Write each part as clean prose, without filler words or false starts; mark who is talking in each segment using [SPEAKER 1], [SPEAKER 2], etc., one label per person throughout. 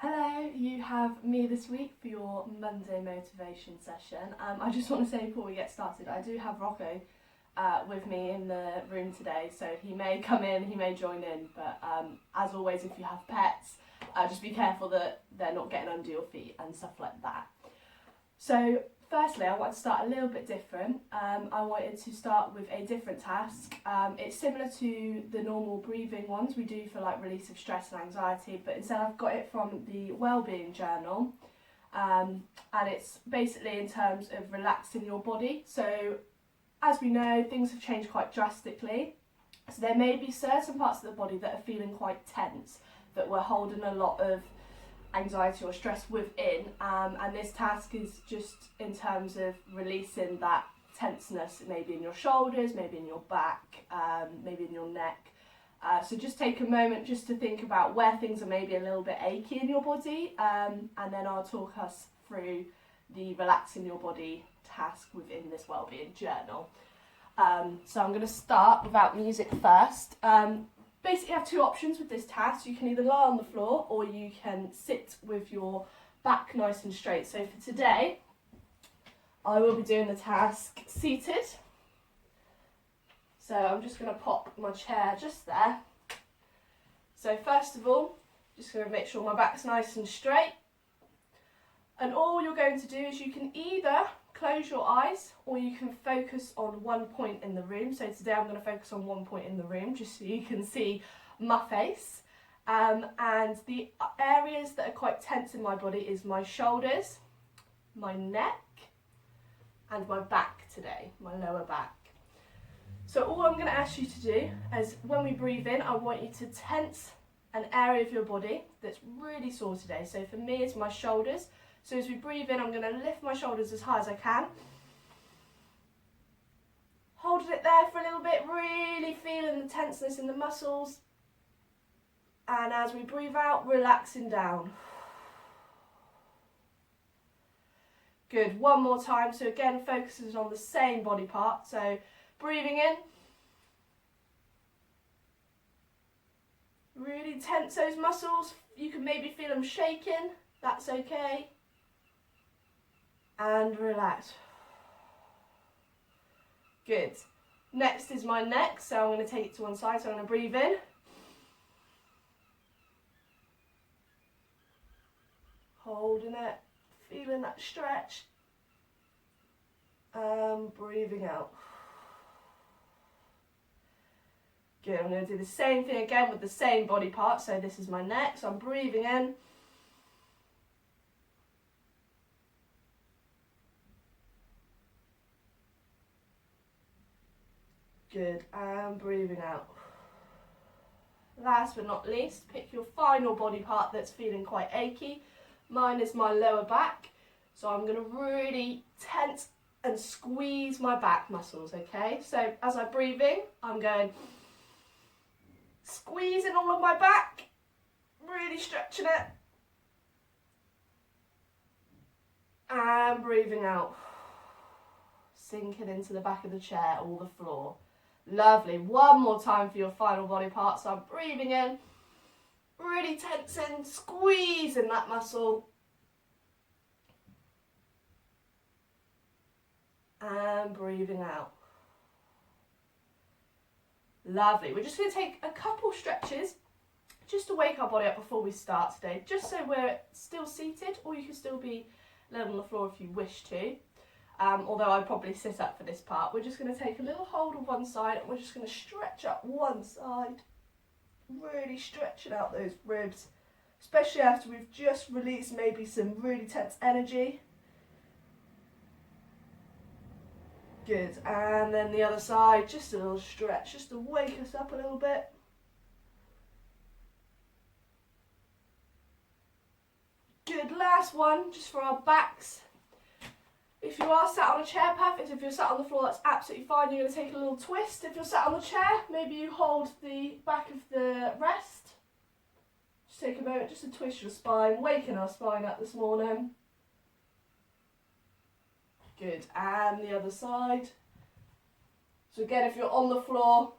[SPEAKER 1] Hello, you have me this week for your Monday motivation session. I just want to say before we get started, I do have Rocco with me in the room today, so he may come in, he may join in, but as always, if you have pets, just be careful that they're not getting under your feet and stuff like that. So firstly, I want to start a little bit different. I wanted to start with a different task. It's similar to the normal breathing ones we do for like release of stress and anxiety, but instead I've got it from the Wellbeing Journal. And it's basically in terms of relaxing your body. So as we know, things have changed quite drastically. So there may be certain parts of the body that are feeling quite tense, that we're holding a lot of anxiety or stress within, and this task is just in terms of releasing that tenseness, maybe in your shoulders, maybe in your back, maybe in your neck. So just take a moment just to think about where things are maybe a little bit achy in your body, and then I'll talk us through the relaxing your body task within this Wellbeing Journal. So I'm going to start without music first. Basically, you have two options with this task. You can either lie on the floor or you can sit with your back nice and straight. So for today, I will be doing the task seated. So I'm just going to pop my chair just there. So first of all, just going to make sure my back's nice and straight. And all you're going to do is you can either close your eyes or you can focus on one point in the room. So today I'm going to focus on one point in the room just so you can see my face. And the areas that are quite tense in my body is my shoulders, my neck and my back today, my lower back. So all I'm going to ask you to do is when we breathe in, I want you to tense an area of your body that's really sore today. So for me it's my shoulders. So as we breathe in, I'm going to lift my shoulders as high as I can. Holding it there for a little bit, really feeling the tenseness in the muscles. And as we breathe out, relaxing down. Good, one more time. So again, focuses on the same body part. So breathing in. Really tense those muscles. You can maybe feel them shaking. That's okay. And relax. Good. Next is my neck, so I'm going to take it to one side. So I'm going to breathe in. Holding it, feeling that stretch. And breathing out. Good, I'm going to do the same thing again with the same body part. So this is my neck, so I'm breathing in. Good, and breathing out. Last but not least, pick your final body part that's feeling quite achy. Mine is my lower back. So I'm going to really tense and squeeze my back muscles, okay? So as I breathe in, I'm going squeezing all of my back, really stretching it. And breathing out. Sinking into the back of the chair or the floor. Lovely. One more time for your final body part. So I'm breathing in, really tensing, squeezing that muscle. And breathing out. Lovely. We're just going to take a couple stretches just to wake our body up before we start today, just so we're still seated, or you can still be laid on the floor if you wish to. Although I'd probably sit up for this part. We're just going to take a little hold of one side and we're just going to stretch up one side. Really stretching out those ribs, especially after we've just released maybe some really tense energy. Good, and then the other side, just a little stretch, just to wake us up a little bit. Good, last one, just for our backs. If you are sat on a chair, perfect. If you're sat on the floor, that's absolutely fine. You're going to take a little twist. If you're sat on the chair, maybe you hold the back of the rest. Just take a moment just to twist your spine, waking our spine up this morning. Good, and the other side. So again, if you're on the floor,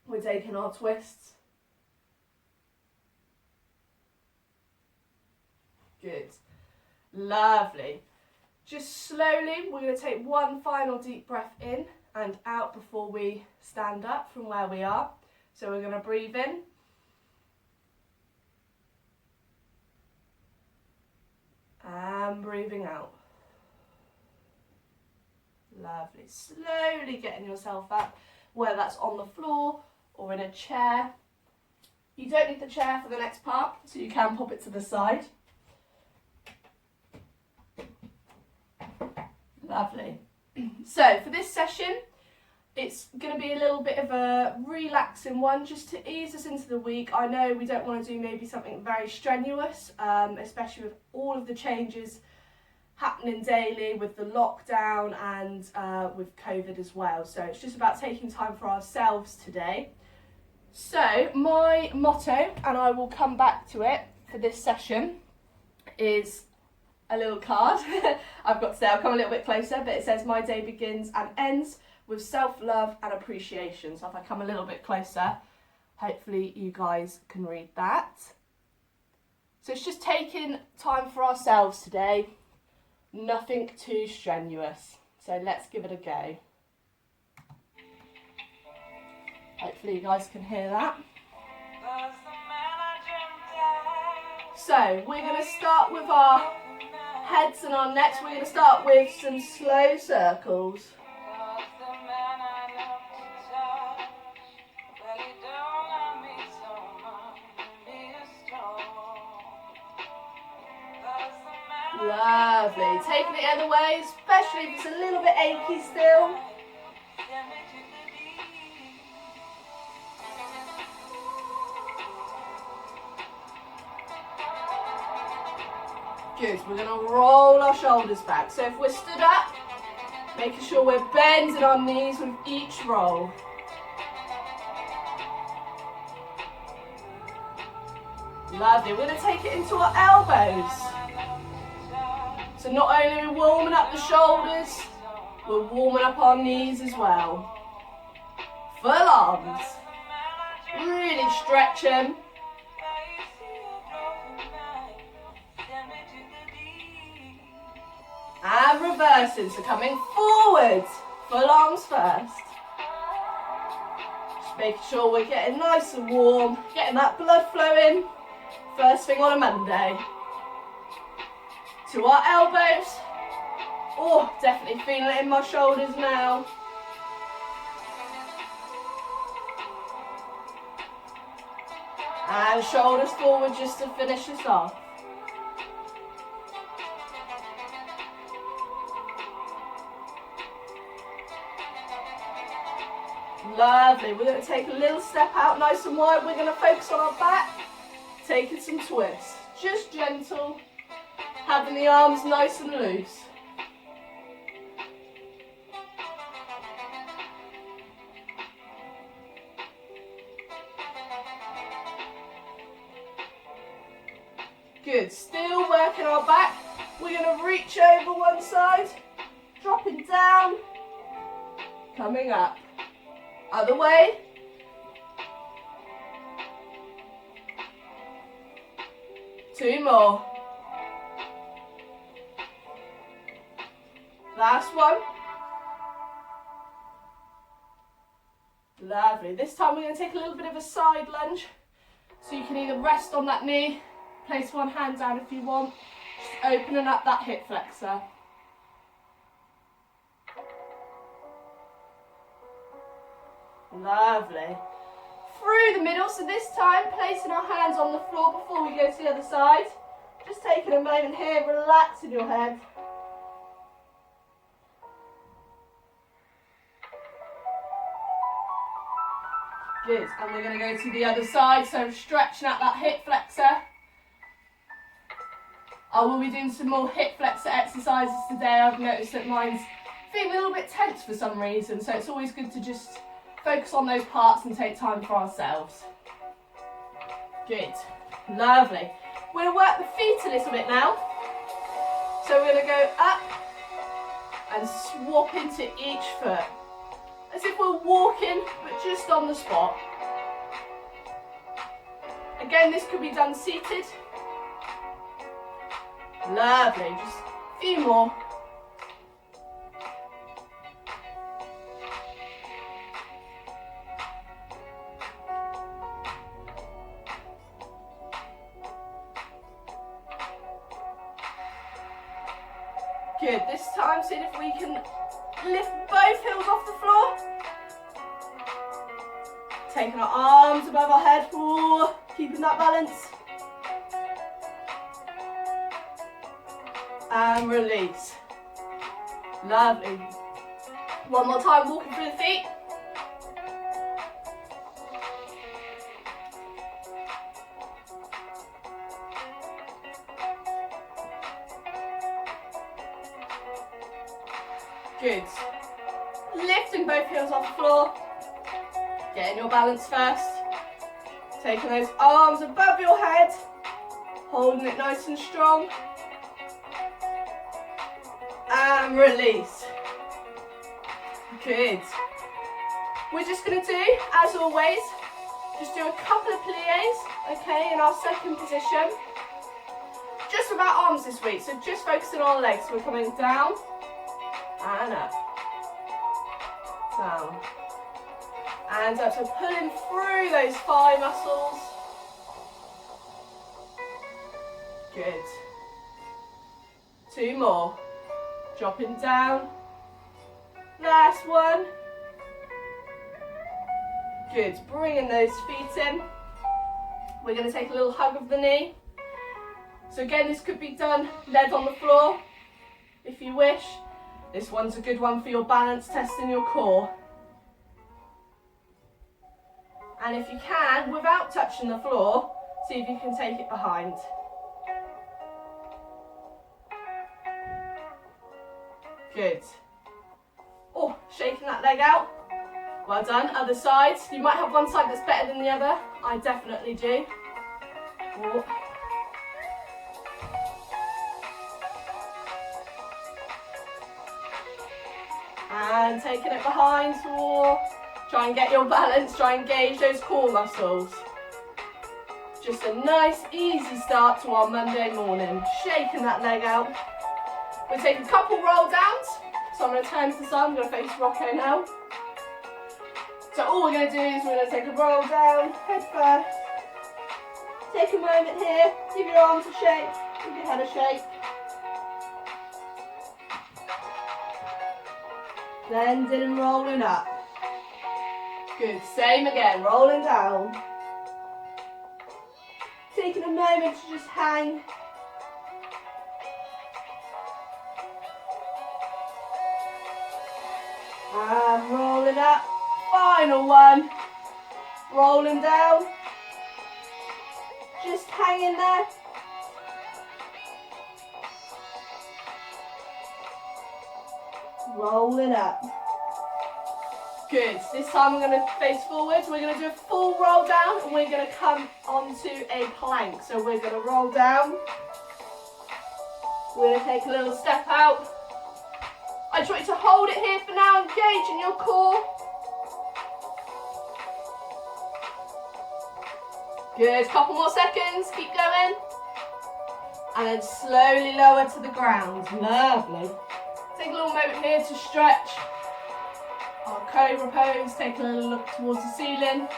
[SPEAKER 1] we're taking our twists. Good. Lovely. Just slowly, we're going to take one final deep breath in and out before we stand up from where we are. So we're going to breathe in. And breathing out. Lovely. Slowly getting yourself up, whether that's on the floor or in a chair. You don't need the chair for the next part, so you can pop it to the side. Lovely. So for this session, it's going to be a little bit of a relaxing one just to ease us into the week. I know we don't want to do maybe something very strenuous, especially with all of the changes happening daily with the lockdown and with COVID as well. So it's just about taking time for ourselves today. So my motto, and I will come back to it for this session, is a little card. I've got to say, I'll come a little bit closer, but it says, my day begins and ends with self-love and appreciation. So if I come a little bit closer, hopefully you guys can read that. So it's just taking time for ourselves today, nothing too strenuous. So let's give it a go. Hopefully you guys can hear that. So we're going to start with our heads and our necks. We're going to start with some slow circles. Lovely. Taking it the other way, especially if it's a little bit achy still. Good. We're going to roll our shoulders back. So if we're stood up, making sure we're bending our knees with each roll. Lovely. We're going to take it into our elbows. So not only are we warming up the shoulders, we're warming up our knees as well. Full arms. Really stretch them. And reversing, so coming forward. Full arms first. Just making sure we're getting nice and warm, getting that blood flowing. First thing on a Monday. To our elbows. Oh, definitely feeling it in my shoulders now. And shoulders forward just to finish this off. Lovely. We're going to take a little step out nice and wide. We're going to focus on our back. Taking some twists. Just gentle. Having the arms nice and loose. Good. Still working our back. We're going to reach over one side. Dropping down. Coming up. Other way. Two more. Last one. Lovely. This time we're going to take a little bit of a side lunge. So you can either rest on that knee, place one hand down if you want, just opening up that hip flexor. Lovely. Through the middle, so this time placing our hands on the floor before we go to the other side. Just taking a moment here, relaxing your head. Good, and we're going to go to the other side, so stretching out that hip flexor. I will be doing some more hip flexor exercises today. I've noticed that mine's feeling a little bit tense for some reason, so it's always good to just focus on those parts and take time for ourselves. Good, lovely. We're going to work the feet a little bit now. So we're going to go up and swap into each foot. As if we're walking, but just on the spot. Again, this could be done seated. Lovely, just a few more. Good, this time see if we can lift both heels off the floor. Taking our arms above our head, keeping that balance. And release. Lovely. One more time, walking through the feet. Good. Lifting both heels off the floor. Getting your balance first. Taking those arms above your head. Holding it nice and strong. And release. Good. We're just going to do, as always, just do a couple of pliés, okay, in our second position. Just about arms this week, so just focusing on our legs. We're coming down and up. Down. And up, so pulling through those thigh muscles. Good. Two more. Dropping down. Last one. Good. Bringing those feet in. We're going to take a little hug of the knee. So again, this could be done lead on the floor if you wish. This one's a good one for your balance, testing your core. And if you can, without touching the floor, see if you can take it behind. Good. Oh, shaking that leg out. Well done. Other side. You might have one side that's better than the other. I definitely do. Oh. And taking it behind. Oh. Try and get your balance. Try and engage those core muscles. Just a nice, easy start to our Monday morning. Shaking that leg out. We'll take a couple roll downs. So I'm going to turn to the side. I'm going to face Rocco now. So all we're going to do is we're going to take a roll down, head first. Take a moment here. Give your arms a shake. Give your head a shake. Blending and rolling up. Good. Same again. Rolling down. Taking a moment to just hang. And rolling up. Final one. Rolling down. Just hanging there. Rolling up. Good. This time we're going to face forwards. We're going to do a full roll down and we're going to come onto a plank. So we're going to roll down. We're going to take a little step out. I just want you to hold it here for now, engage in your core. Good, couple more seconds, keep going. And then slowly lower to the ground, lovely. Take a little moment here to stretch. Our cobra pose, take a little look towards the ceiling.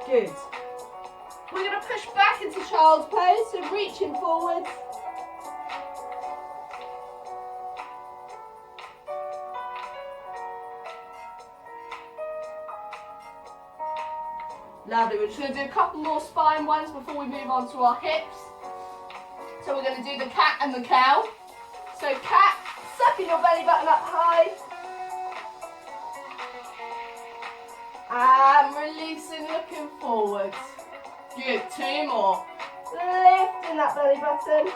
[SPEAKER 1] Good. We're going to push back into child's pose, so reaching forward. Lovely. We're just going to do a couple more spine ones before we move on to our hips. So we're going to do the cat and the cow. So cat, sucking your belly button up high. And releasing, looking forwards. Good, two more. Lifting that belly button.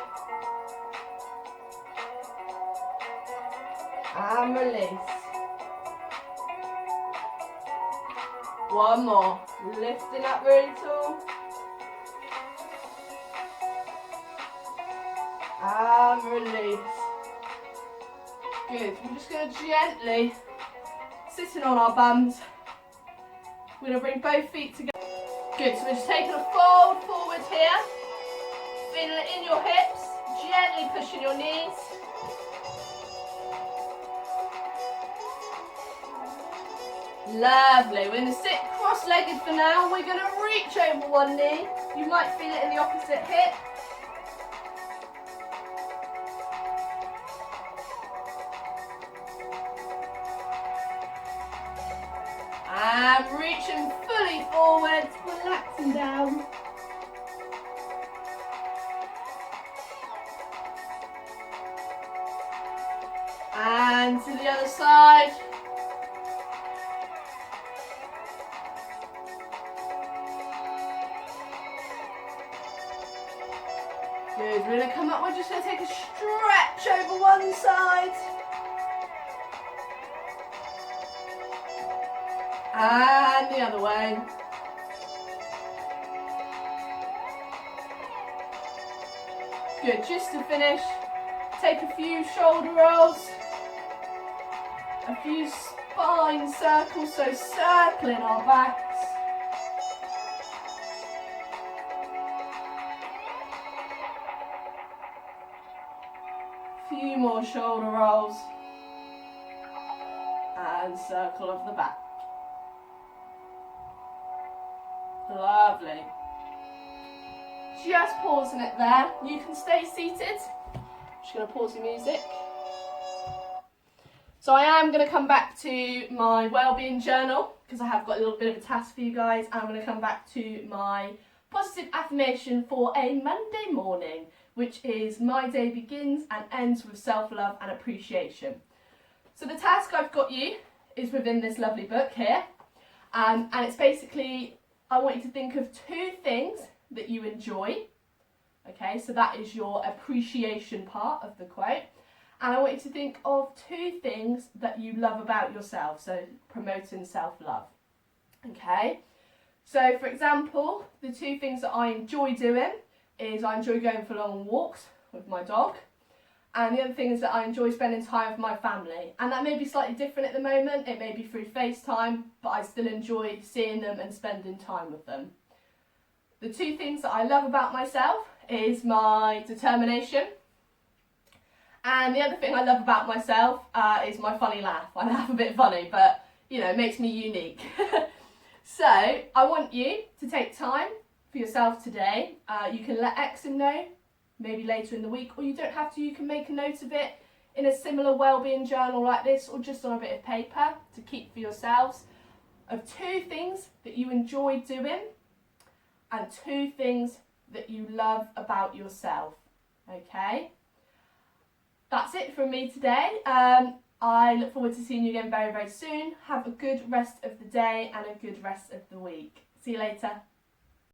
[SPEAKER 1] And release. One more. Lifting up really tall. And release. Good. We're just going to gently sitting on our bums. We're going to bring both feet together. Good, so we're just taking a fold forward here. Feeling it in your hips, gently pushing your knees. Lovely, we're going to sit cross-legged for now. We're going to reach over one knee. You might feel it in the opposite hip. And reaching fully forward, relaxing down. And to the other side. Good, we're going to come up, we're just going to take a stretch over one side. And the other way. Good, just to finish, take a few shoulder rolls, a few spine circles, so circling our backs. Few more shoulder rolls and circle of the back. Lovely. Just pausing it there. You can stay seated. Just going to pause the music. So I am going to come back to my wellbeing journal because I have got a little bit of a task for you guys. I'm going to come back to my positive affirmation for a Monday morning, which is my day begins and ends with self-love and appreciation. So the task I've got you is within this lovely book here. And it's basically, I want you to think of 2 things that you enjoy. Okay, so that is your appreciation part of the quote. And I want you to think of 2 things that you love about yourself, so promoting self-love. Okay, so for example, the 2 things that I enjoy doing is I enjoy going for long walks with my dog. And the other thing is that I enjoy spending time with my family. And that may be slightly different at the moment. It may be through FaceTime, but I still enjoy seeing them and spending time with them. The 2 things that I love about myself is my determination. And the other thing I love about myself is my funny laugh. I laugh a bit funny, but you know, it makes me unique. So I want you to take time for yourself today. You can let Exim know, maybe later in the week, or you don't have to, you can make a note of it in a similar wellbeing journal like this, or just on a bit of paper to keep for yourselves, of 2 things that you enjoy doing and 2 things that you love about yourself. Okay, that's it from me today. I look forward to seeing you again very, very soon. Have a good rest of the day and a good rest of the week. See you later.